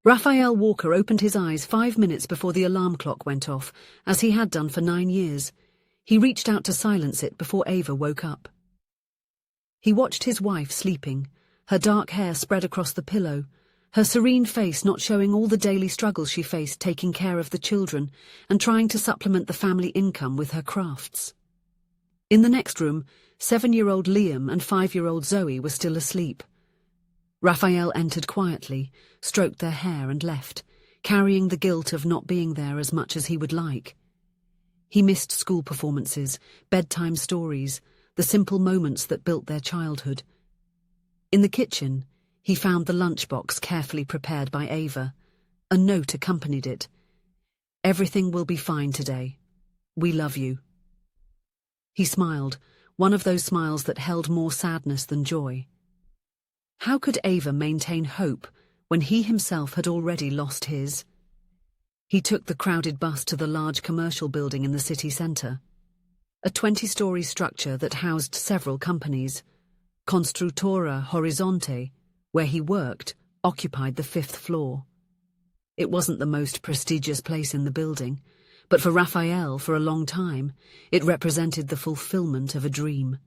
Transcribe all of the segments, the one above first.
Raphael Walker opened his eyes 5 minutes before the alarm clock went off, as he had done for 9 years. He reached out to silence it before Ava woke up. He watched his wife sleeping, her dark hair spread across the pillow, her serene face not showing all the daily struggles she faced taking care of the children and trying to supplement the family income with her crafts. In the next room, 7-year-old Liam and 5-year-old Zoe were still asleep. Raphael entered quietly, stroked their hair and left, carrying the guilt of not being there as much as he would like. He missed school performances, bedtime stories, the simple moments that built their childhood. In the kitchen, he found the lunchbox carefully prepared by Ava. A note accompanied it. "Everything will be fine today. We love you." He smiled, one of those smiles that held more sadness than joy. How could Ava maintain hope when he himself had already lost his? He took the crowded bus to the large commercial building in the city centre. A 20-story structure that housed several companies. Construtora Horizonte, where he worked, occupied the 5th floor. It wasn't the most prestigious place in the building, but for Raphael, for a long time, it represented the fulfillment of a dream.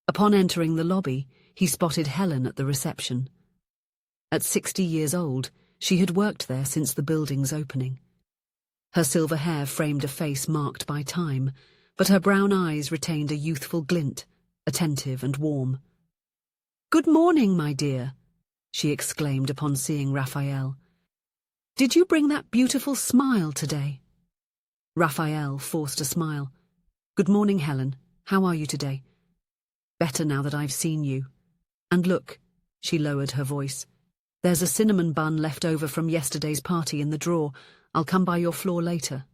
Upon entering the lobby, he spotted Helen at the reception. At 60 years old, she had worked there since the building's opening. Her silver hair framed a face marked by time, but her brown eyes retained a youthful glint, attentive and warm. "Good morning, my dear," she exclaimed upon seeing Raphael. "Did you bring that beautiful smile today?" Raphael forced a smile. "Good morning, Helen. How are you today?" "Better now that I've seen you. And look," she lowered her voice, "there's a cinnamon bun left over from yesterday's party in the drawer. I'll come by your floor later."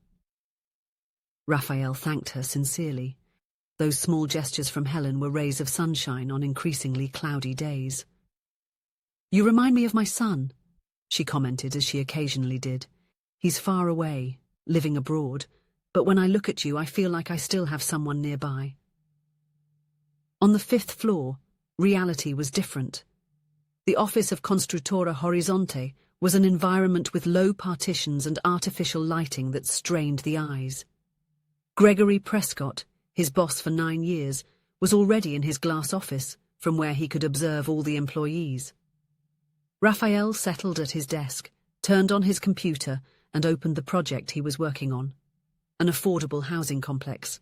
Raphael thanked her sincerely. Those small gestures from Helen were rays of sunshine on increasingly cloudy days. "You remind me of my son," she commented as she occasionally did. "He's far away, living abroad, but when I look at you I feel like I still have someone nearby." On the 5th floor, reality was different. The office of Construtora Horizonte was an environment with low partitions and artificial lighting that strained the eyes. Gregory Prescott, his boss for 9 years, was already in his glass office, from where he could observe all the employees. Raphael settled at his desk, turned on his computer, and opened the project he was working on, an affordable housing complex.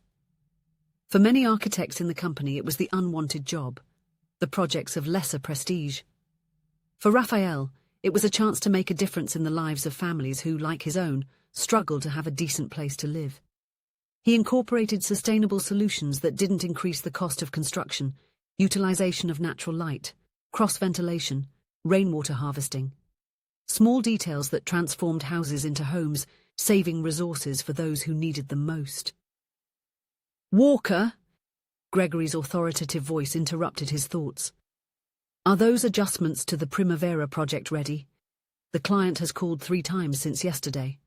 For many architects in the company it was the unwanted job, the projects of lesser prestige. For Raphael, it was a chance to make a difference in the lives of families who, like his own, struggled to have a decent place to live. He incorporated sustainable solutions that didn't increase the cost of construction, utilization of natural light, cross-ventilation, rainwater harvesting. Small details that transformed houses into homes, saving resources for those who needed them most. "Walker," Gregory's authoritative voice interrupted his thoughts. "Are those adjustments to the Primavera project ready? The client has called 3 times since yesterday."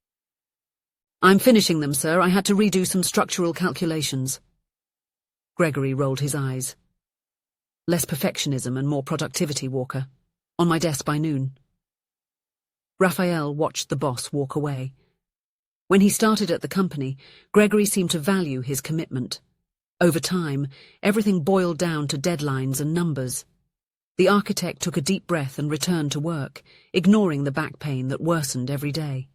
"I'm finishing them, sir. I had to redo some structural calculations." Gregory rolled his eyes. "Less perfectionism and more productivity, Walker. On my desk by noon." Raphael watched the boss walk away. When he started at the company, Gregory seemed to value his commitment. Over time, everything boiled down to deadlines and numbers. The architect took a deep breath and returned to work, ignoring the back pain that worsened every day.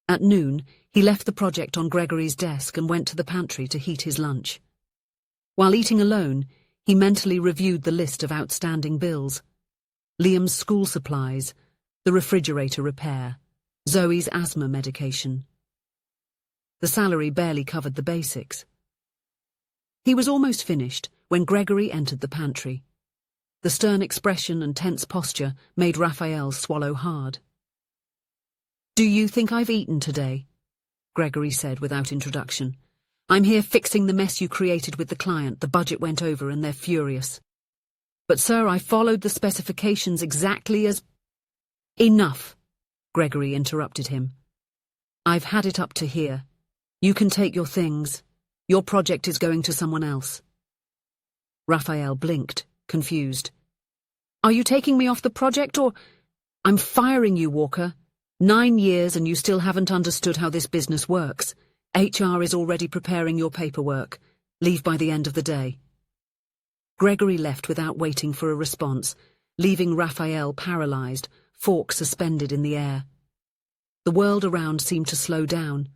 At noon, he left the project on Gregory's desk and went to the pantry to heat his lunch. While eating alone, he mentally reviewed the list of outstanding bills. Liam's school supplies, the refrigerator repair, Zoe's asthma medication. The salary barely covered the basics. He was almost finished when Gregory entered the pantry. The stern expression and tense posture made Raphael swallow hard. "Do you think I've eaten today?" Gregory said without introduction. "I'm here fixing the mess you created with the client. The budget went over and they're furious." "But sir, I followed the specifications exactly as—" "Enough," Gregory interrupted him. "I've had it up to here. You can take your things. Your project is going to someone else." Raphael blinked, confused. "Are you taking me off the project or—" I'm firing you, Walker. 9 years and you still haven't understood how this business works. HR is already preparing your paperwork. Leave by the end of the day. Gregory left without waiting for a response, leaving Raphael paralyzed, fork suspended in the air. The world around seemed to slow down.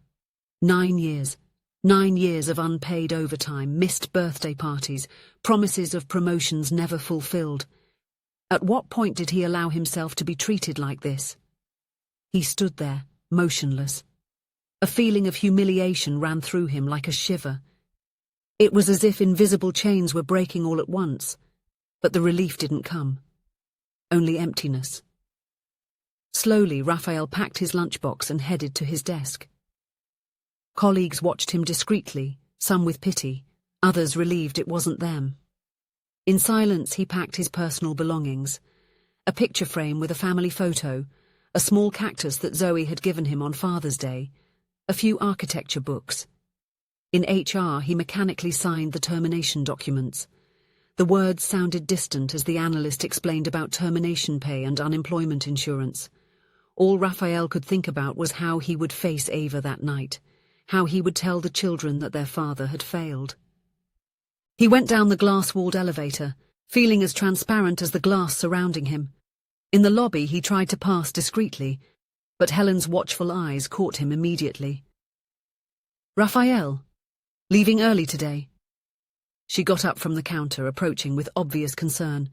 9 years. 9 years of unpaid overtime, missed birthday parties, promises of promotions never fulfilled. At what point did he allow himself to be treated like this? He stood there, motionless. A feeling of humiliation ran through him like a shiver. It was as if invisible chains were breaking all at once, but the relief didn't come. Only emptiness. Slowly, Raphael packed his lunchbox and headed to his desk. Colleagues watched him discreetly, some with pity, others relieved it wasn't them. In silence, he packed his personal belongings. A picture frame with a family photo, a small cactus that Zoe had given him on Father's Day, a few architecture books. In HR, he mechanically signed the termination documents. The words sounded distant as the analyst explained about termination pay and unemployment insurance. All Raphael could think about was how he would face Ava that night, how he would tell the children that their father had failed. He went down the glass-walled elevator, feeling as transparent as the glass surrounding him. In the lobby, he tried to pass discreetly, but Helen's watchful eyes caught him immediately. "Raphael, leaving early today?" She got up from the counter, approaching with obvious concern.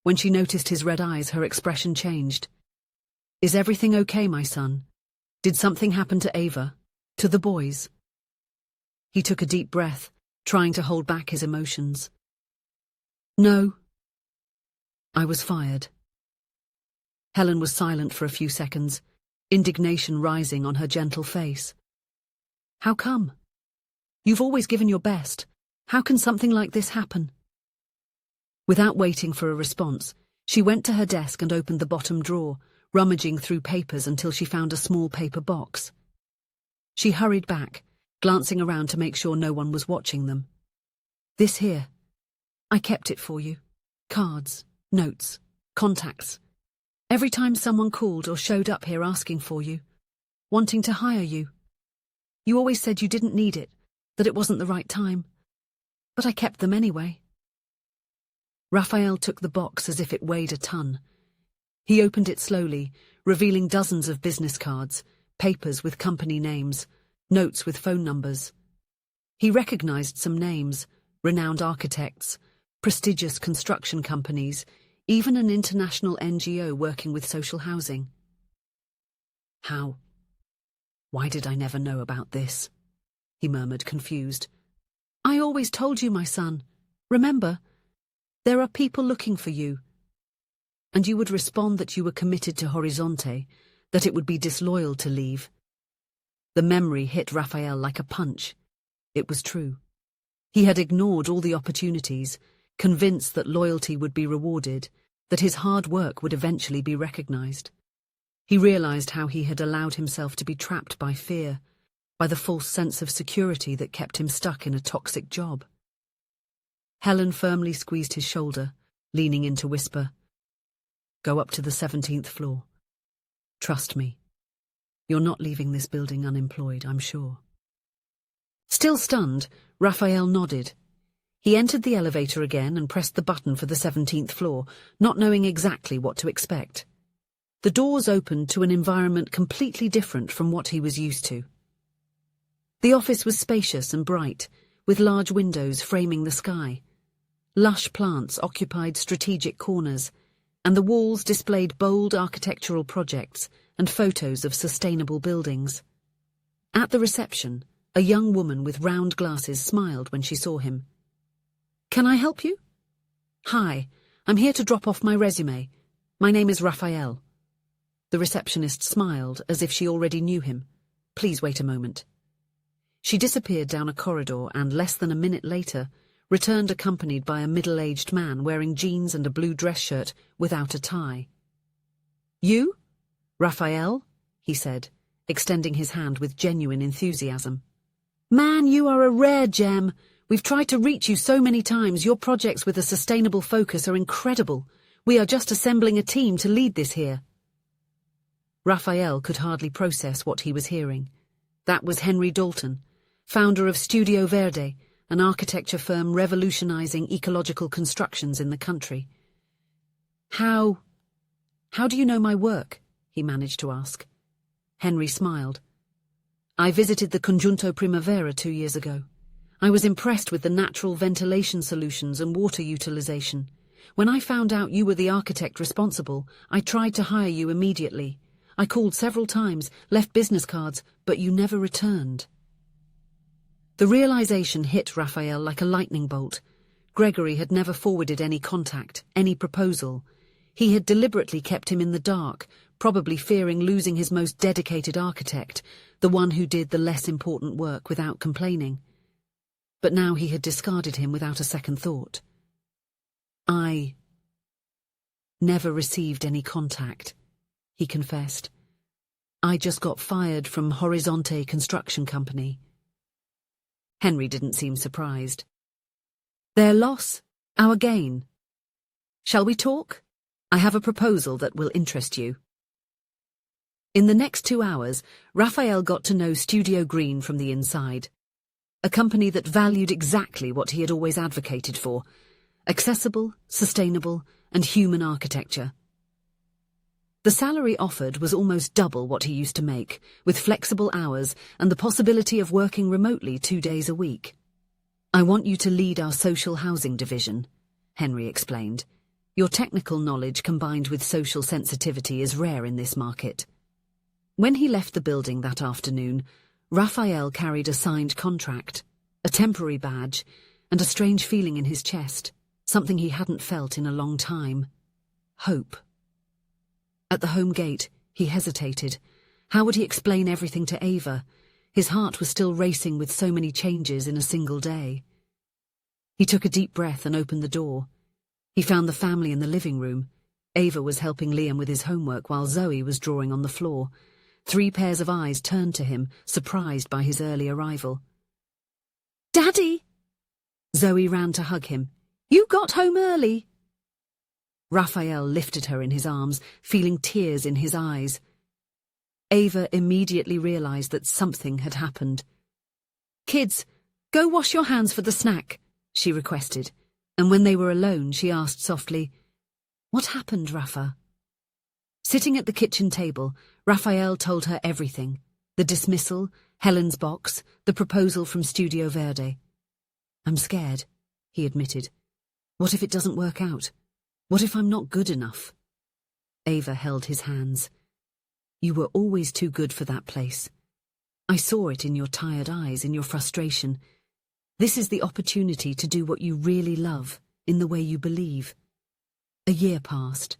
When she noticed his red eyes, her expression changed. "Is everything okay, my son? Did something happen to Ava? To the boys?" He took a deep breath, trying to hold back his emotions. "No. I was fired." Helen was silent for a few seconds, indignation rising on her gentle face. "How come? You've always given your best. How can something like this happen?" Without waiting for a response, she went to her desk and opened the bottom drawer, rummaging through papers until she found a small paper box. She hurried back, glancing around to make sure no one was watching them. "This here. I kept it for you. Cards, notes, contacts. Every time someone called or showed up here asking for you, wanting to hire you. You always said you didn't need it, that it wasn't the right time. But I kept them anyway." Raphael took the box as if it weighed a ton. He opened it slowly, revealing dozens of business cards, papers with company names, notes with phone numbers. He recognized some names, renowned architects, prestigious construction companies, even an international NGO working with social housing. "How? Why did I never know about this?" he murmured, confused. "I always told you, my son. Remember, there are people looking for you." And you would respond that you were committed to Horizonte, that it would be disloyal to leave. The memory hit Raphael like a punch. It was true. He had ignored all the opportunities, convinced that loyalty would be rewarded, that his hard work would eventually be recognized. He realized how he had allowed himself to be trapped by fear, by the false sense of security that kept him stuck in a toxic job. Helen firmly squeezed his shoulder, leaning in to whisper, "Go up to the 17th floor. Trust me. You're not leaving this building unemployed, I'm sure." Still stunned, Raphael nodded. He entered the elevator again and pressed the button for the 17th floor, not knowing exactly what to expect. The doors opened to an environment completely different from what he was used to. The office was spacious and bright, with large windows framing the sky. Lush plants occupied strategic corners, and the walls displayed bold architectural projects and photos of sustainable buildings. At the reception, a young woman with round glasses smiled when she saw him. "Can I help you?" "Hi, I'm here to drop off my resume. My name is Raphael." The receptionist smiled as if she already knew him. "Please wait a moment." She disappeared down a corridor and, less than a minute later, returned accompanied by a middle-aged man wearing jeans and a blue dress shirt without a tie. "You? Raphael?" he said, extending his hand with genuine enthusiasm. "Man, you are a rare gem. We've tried to reach you so many times. Your projects with a sustainable focus are incredible. We are just assembling a team to lead this here." Raphael could hardly process what he was hearing. That was Henry Dalton, founder of Studio Verde, an architecture firm revolutionizing ecological constructions in the country. How do you know my work? He managed to ask. Henry smiled. I visited the Conjunto Primavera 2 years ago. I was impressed with the natural ventilation solutions and water utilization. When I found out you were the architect responsible, I tried to hire you immediately. I called several times, left business cards, but you never returned. The realization hit Raphael like a lightning bolt. Gregory had never forwarded any contact, any proposal. He had deliberately kept him in the dark, probably fearing losing his most dedicated architect, the one who did the less important work without complaining. But now he had discarded him without a second thought. I never received any contact, he confessed. I just got fired from Horizonte Construction Company. Henry didn't seem surprised. Their loss, our gain. Shall we talk? I have a proposal that will interest you. In the next 2 hours, Raphael got to know Studio Green from the inside. A company that valued exactly what he had always advocated for: accessible, sustainable, and human architecture. The salary offered was almost double what he used to make, with flexible hours and the possibility of working remotely 2 days a week. I want you to lead our social housing division, Henry explained. Your technical knowledge combined with social sensitivity is rare in this market. When he left the building that afternoon, Raphael carried a signed contract, a temporary badge, and a strange feeling in his chest, something he hadn't felt in a long time: hope. At the home gate, he hesitated. How would he explain everything to Ava? His heart was still racing with so many changes in a single day. He took a deep breath and opened the door. He found the family in the living room. Ava was helping Liam with his homework while Zoe was drawing on the floor. 3 pairs of eyes turned to him, surprised by his early arrival. Daddy! Zoe ran to hug him. You got home early. Raphael lifted her in his arms, feeling tears in his eyes. Ava immediately realized that something had happened. Kids, go wash your hands for the snack, she requested, and when they were alone, she asked softly, What happened, Rafa? Sitting at the kitchen table, Raphael told her everything: the dismissal, Helen's box, the proposal from Studio Verde. I'm scared, he admitted. What if it doesn't work out? What if I'm not good enough? Ava held his hands. You were always too good for that place. I saw it in your tired eyes, in your frustration. This is the opportunity to do what you really love, in the way you believe. A year passed.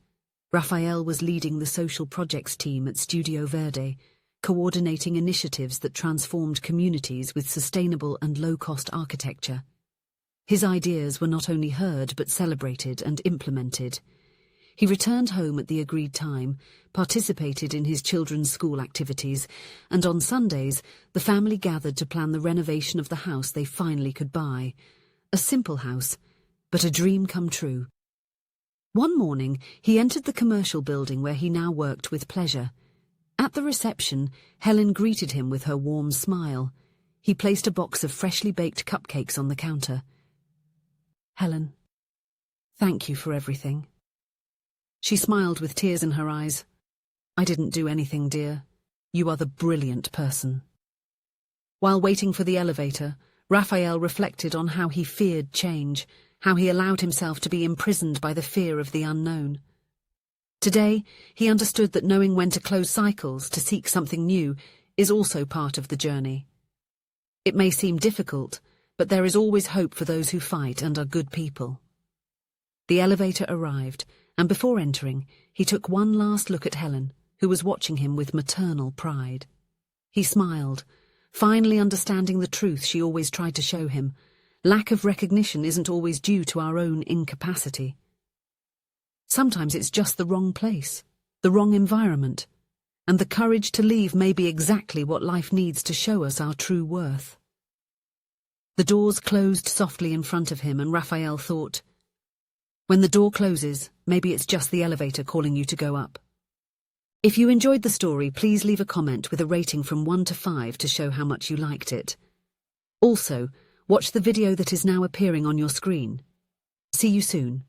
Raphael was leading the social projects team at Studio Verde, coordinating initiatives that transformed communities with sustainable and low-cost architecture. His ideas were not only heard but celebrated and implemented. He returned home at the agreed time, participated in his children's school activities, and on Sundays the family gathered to plan the renovation of the house they finally could buy. A simple house, but a dream come true. One morning, he entered the commercial building where he now worked with pleasure. At the reception, Helen greeted him with her warm smile. He placed a box of freshly baked cupcakes on the counter. Helen, thank you for everything. She smiled with tears in her eyes. I didn't do anything, dear. You are the brilliant person. While waiting for the elevator, Raphael reflected on how he feared change, how he allowed himself to be imprisoned by the fear of the unknown. Today, he understood that knowing when to close cycles, to seek something new, is also part of the journey. It may seem difficult, but there is always hope for those who fight and are good people. The elevator arrived, and before entering, he took one last look at Helen, who was watching him with maternal pride. He smiled, finally understanding the truth she always tried to show him. Lack of recognition isn't always due to our own incapacity. Sometimes it's just the wrong place, the wrong environment, and the courage to leave may be exactly what life needs to show us our true worth. The doors closed softly in front of him, and Raphael thought, when the door closes, maybe it's just the elevator calling you to go up. If you enjoyed the story, please leave a comment with a rating from 1 to 5 to show how much you liked it. Also, watch the video that is now appearing on your screen. See you soon.